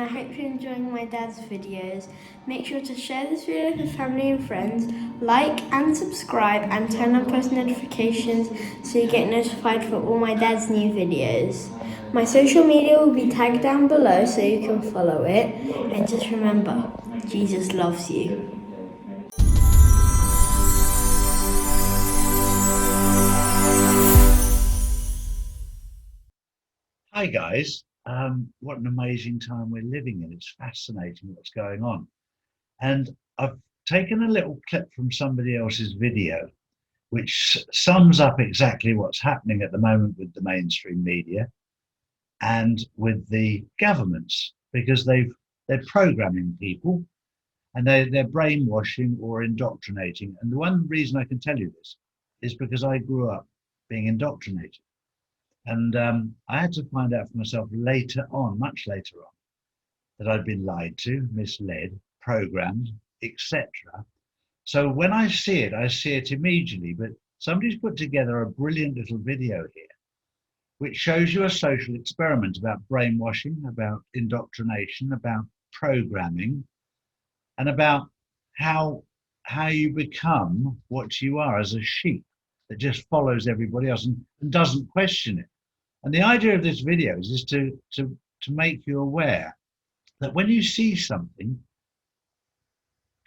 hope you're enjoying my dad's videos. Make sure to share this video with family and friends, like and subscribe, and turn on post notifications so you get notified for all my dad's new videos. My social media will be tagged down below so you can follow it. And just remember, Jesus loves you. Hi guys, what an amazing time we're living in. It's fascinating what's going on. And I've taken a little clip from somebody else's video, which sums up exactly what's happening at the moment with the mainstream media and with the governments, because they're programming people and they're brainwashing or indoctrinating. And the one reason I can tell you this is because I grew up being indoctrinated. And I had to find out for myself later on, much later on, that I'd been lied to, misled, programmed, etc. So when I see it immediately. But somebody's put together a brilliant little video here, which shows you a social experiment about brainwashing, about indoctrination, about programming, and about how you become what you are as a sheep that just follows everybody else and doesn't question it. And the idea of this video is to make you aware that when you see something,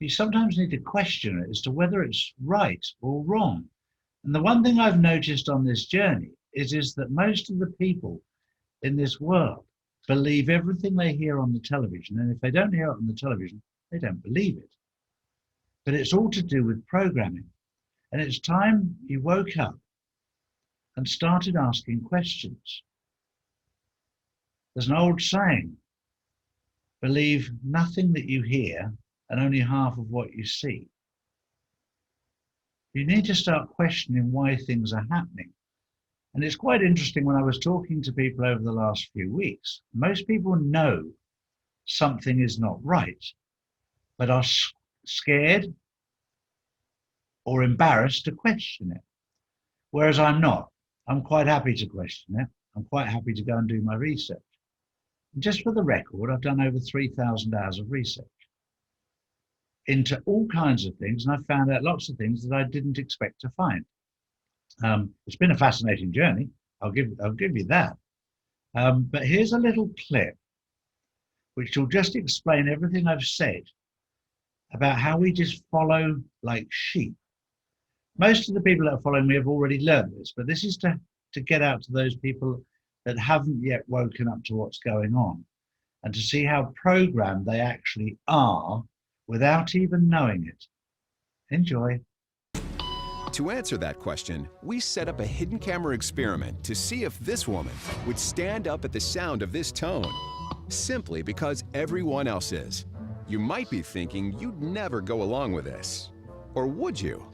you sometimes need to question it as to whether it's right or wrong. And the one thing I've noticed on this journey is that most of the people in this world believe everything they hear on the television. And if they don't hear it on the television, they don't believe it. But it's all to do with programming. And it's time you woke up and started asking questions. There's an old saying, believe nothing that you hear and only half of what you see. You need to start questioning why things are happening. And it's quite interesting when I was talking to people over the last few weeks, most people know something is not right, but are scared or embarrassed to question it. Whereas I'm not. I'm quite happy to question it. I'm quite happy to go and do my research. And just for the record, I've done over 3,000 hours of research into all kinds of things, and I've found out lots of things that I didn't expect to find. It's been a fascinating journey. I'll give you that. But here's a little clip which will just explain everything I've said about how we just follow like sheep. Most of the people that are following me have already learned this, but this is to get out to those people that haven't yet woken up to what's going on and to see how programmed they actually are without even knowing it. Enjoy. To answer that question, we set up a hidden camera experiment to see if this woman would stand up at the sound of this tone, simply because everyone else is. You might be thinking you'd never go along with this. Or would you?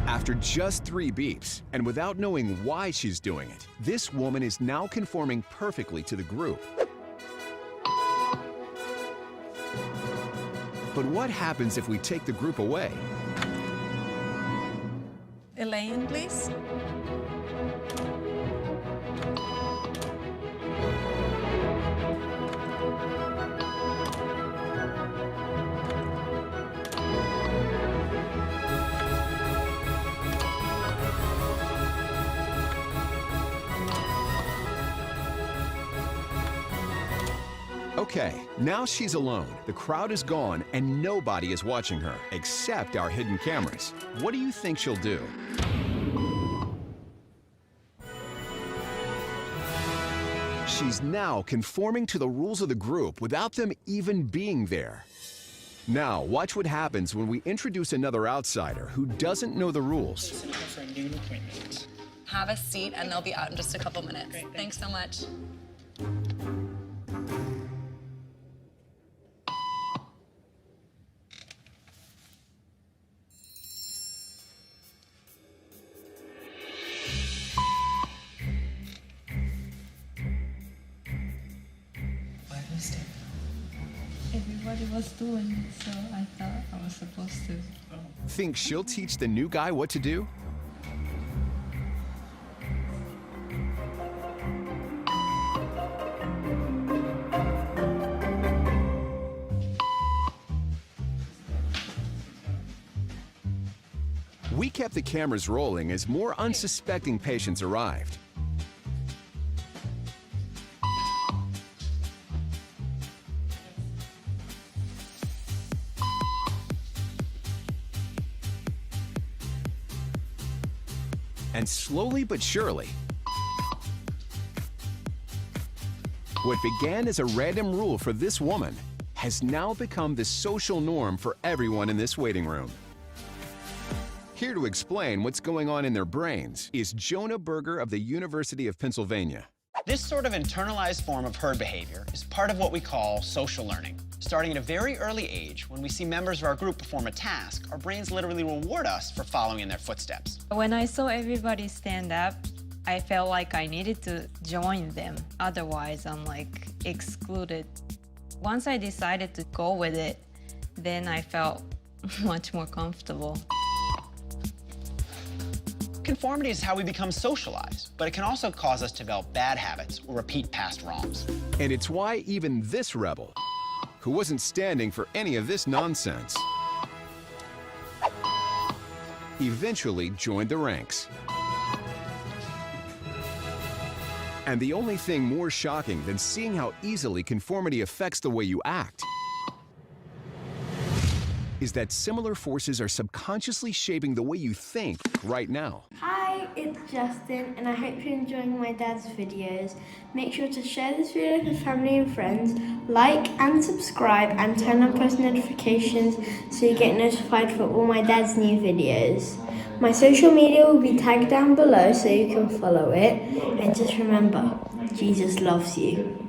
After just 3 beeps, and without knowing why she's doing it, this woman is now conforming perfectly to the group. But what happens if we take the group away? Elaine, please. Okay, now she's alone. The crowd is gone and nobody is watching her, except our hidden cameras. What do you think she'll do? She's now conforming to the rules of the group without them even being there. Now, watch what happens when we introduce another outsider who doesn't know the rules. Have a seat and they'll be out in just a couple minutes. Great, thanks so much. Everybody was doing it, so I thought I was supposed to. Think she'll teach the new guy what to do? kept the cameras rolling as more unsuspecting patients arrived. And slowly but surely, what began as a random rule for this woman has now become the social norm for everyone in this waiting room. Here to explain what's going on in their brains is Jonah Berger of the University of Pennsylvania. This sort of internalized form of herd behavior is part of what we call social learning. Starting at a very early age, when we see members of our group perform a task, our brains literally reward us for following in their footsteps. When I saw everybody stand up, I felt like I needed to join them. Otherwise, I'm like excluded. Once I decided to go with it, then I felt much more comfortable. Conformity is how we become socialized, but it can also cause us to develop bad habits or repeat past wrongs. And it's why even this rebel, who wasn't standing for any of this nonsense, eventually joined the ranks. And the only thing more shocking than seeing how easily conformity affects the way you act is that similar forces are subconsciously shaping the way you think right now. Hi, it's Justin, and I hope you're enjoying my dad's videos. Make sure to share this video with family and friends, like and subscribe, and turn on post notifications so you get notified for all my dad's new videos. My social media will be tagged down below so you can follow it. And just remember, Jesus loves you.